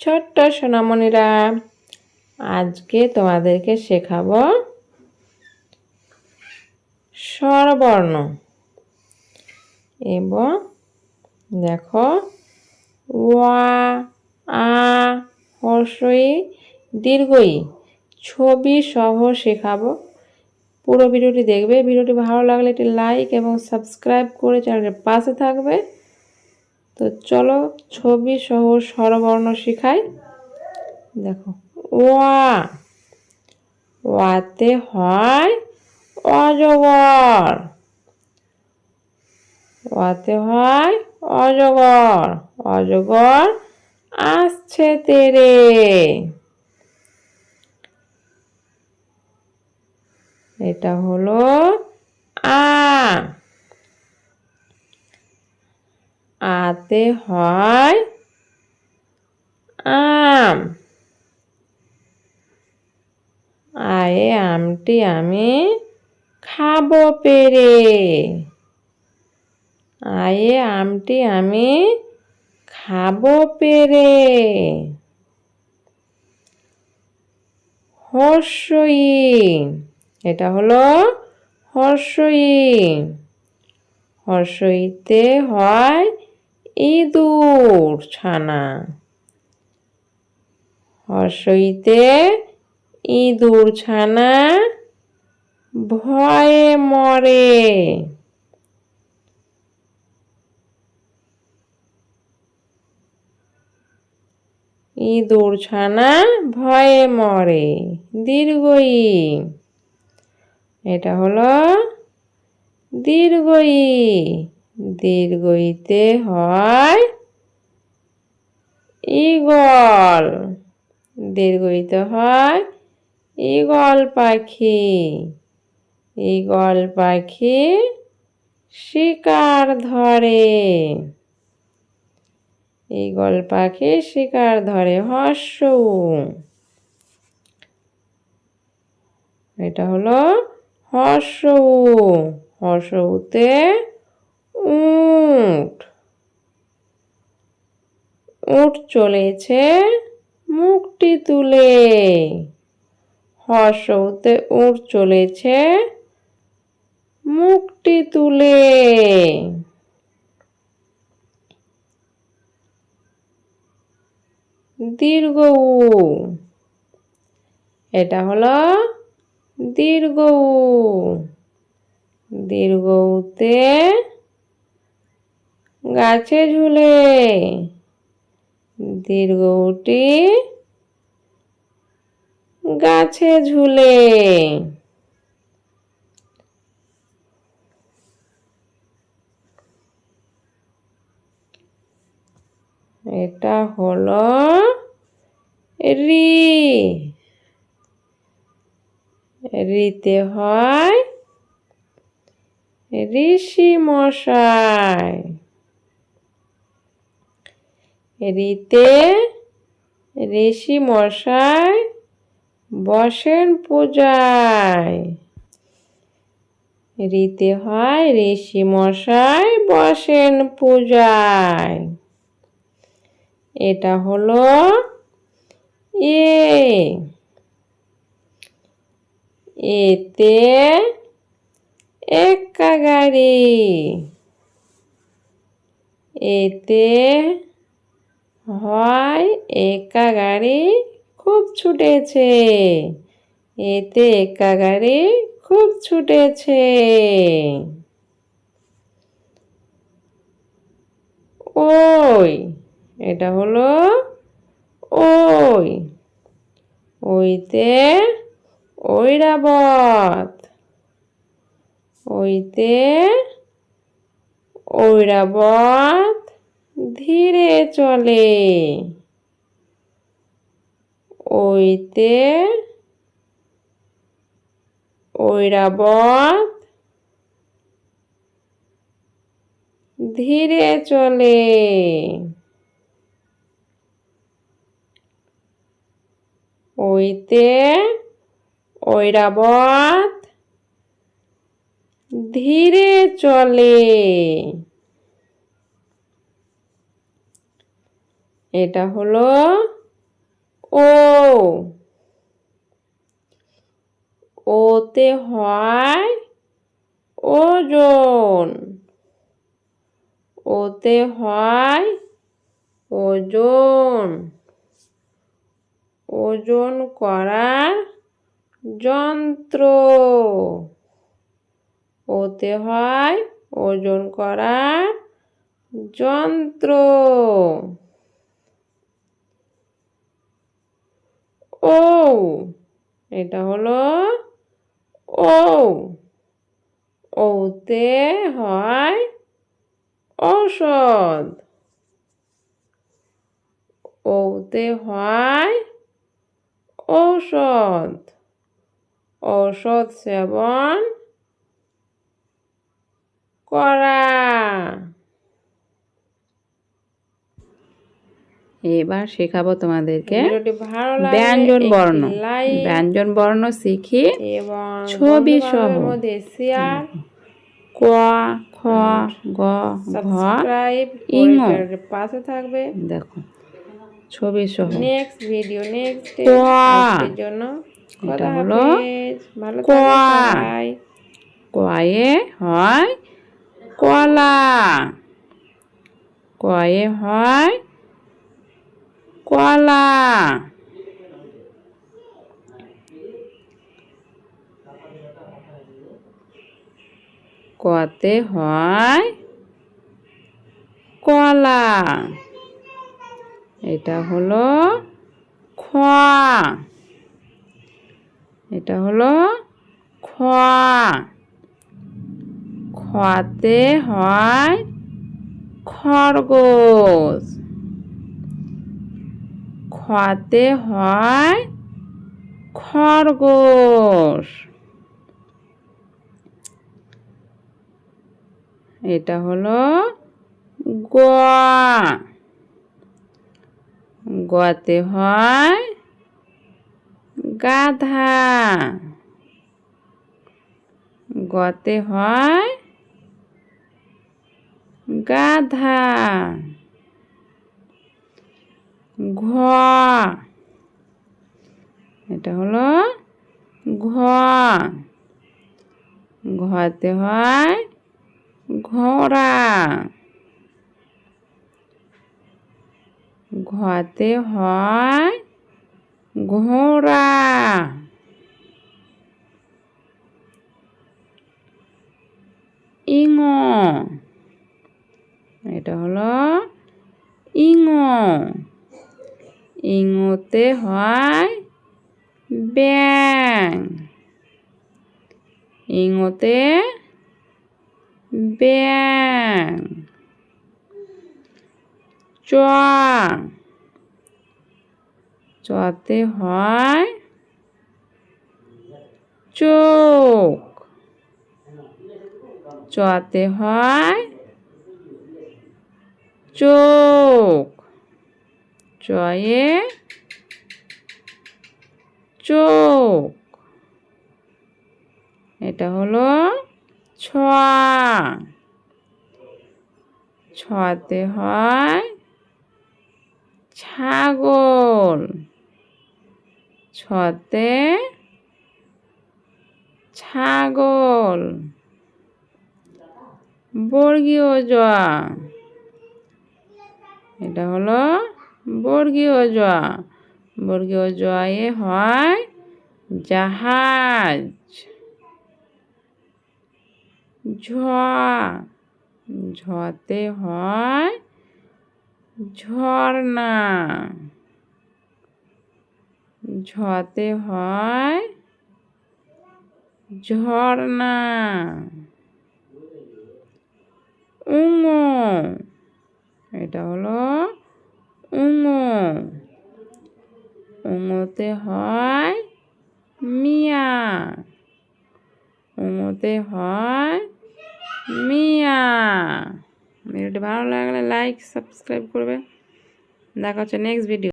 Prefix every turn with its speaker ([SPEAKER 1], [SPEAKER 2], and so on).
[SPEAKER 1] ছোট্ট সোনামণিরা, আজকে তোমাদেরকে শেখাবো স্বরবর্ণ। এবং দেখো, ওয়া, আ, হর্ষই, দীর্ঘই ছবি সহ শেখাবো। পুরো ভিডিওটি দেখবে। ভিডিওটি ভালো লাগলে একটি লাইক এবং সাবস্ক্রাইব করে চ্যানেলের পাশে থাকবে। তো চলো ছবি সহ স্বরবর্ণ শেখাই। দেখো, ওয়া, ওয়াতে হয় অজগর। ওয়াতে হয় অজগর। অজগর আসছে তেরে। এটা হলো আ। আতে হয় আম। আয়ে আমটি আমি খাবো পেরে। আয়ে আমটি আমি খাবো পেরে। হর্ষই, এটা হলো হর্ষই। হর্ষইতে হয় ইঁদুর ছানা। হর্ষইতে ইঁদুর ছানা ভয়ে মরে। ইঁদুর ছানা ভয়ে মরে। দীর্ঘই, এটা হলো দীর্ঘই। দীর্ঘইতে হয় ঈগল। দীর্ঘইতে হয় ঈগল পাখি। ঈগল পাখি শিকার ধরে। ঈগল পাখি শিকার ধরে। হর্ষউ, এটা হলো হর্ষউ। হর্ষউতে উট। উট চলেছে মুখটি তুলে। হর্ষউতে উট চলেছে মুখটি তুলে। দীর্ঘউ, এটা হলো দীর্ঘউ। দীর্ঘউতে গাছে ঝুলে। দীর্ঘউটি গাছে ঝুলে। এটা হলো রি। রিতে হয় ঋষি মশাই। রিতে ঋষি মশাই বসেন পূজায়। রিতে হয় ঋষি মশাই বসেন পূজায়। এটা হলো এ। এতে এক্কা গাড়ি। এতে হয় এক্কা গাড়ি খুব ছুটেছে। এতে এক্কা গাড়ি খুব ছুটেছে। ওই, এটা হলো ওই। ওইতে ঐরাবত। ওইতে ঐরাবত ধীরে চলে। ওইতে ঐরাবত ধীরে চলে। ওইতে ঐরাবত ধীরে চলে। এটা হলো ওতে হয় ওজন। ওতে হয় ওজন। ওজন করার যন্ত্র। ওতে হয় ওজন করার যন্ত্র। ও, এটা হলো ও। ওতে হয় ঔষধ। ওতে হয় ঔষধ। ঔষধ সেবন করা। এবার শেখাবো তোমাদেরকে ব্যঞ্জন বর্ণ। ব্যঞ্জন বর্ণ শিখি ছবি সহ শেয়ার ক, খ, গ, ঘ, ইঙ। পাশে থাকবে দেখো ছবি সহ। নেক্সট ভিডিও নেক্সট জন্য কথা হলো ভালো থাকবে। কয়ে হয় কলা। কয়ে হয় কলা। কতে হয় কলা। এটা হলো খ। এটা হলো খ। খতে হয় খরগোশ। খতে হয় খরগোশ। এটা হলো গ। গতে হয় গাধা। গতে হয় গাধা। ঘ। এটা হলো ঘ। ঘতে হয় ঘোড়া। ঘতে হয় ঘোড়া। ইঙ। এটা হলো ইঙ। ইঙতে হয় ব্যাং। ইঙতে ব্যাং। চ। চতে হয় চোখ। চতে হয় চোখ। চয়ে চোখ। এটা হলো ছ। ছতে হয় ছাগল। ছতে ছাগল। বর্গীয় জ। এটা হলো বর্গীয় জ। বর্গীয় জয়ে হয় জাহাজ। ঝ। ঝতে হয় ঝর্ণা। ঝতে হয় ঝর্ণা। উঙ। এটা হলো উঙ। উঙতে হয় মিয়া। উঙতে হয় মিয়া। ভিডিওটি ভালো লাগলে লাইক সাবস্ক্রাইব করবে। দেখা হচ্ছে নেক্সট ভিডিও।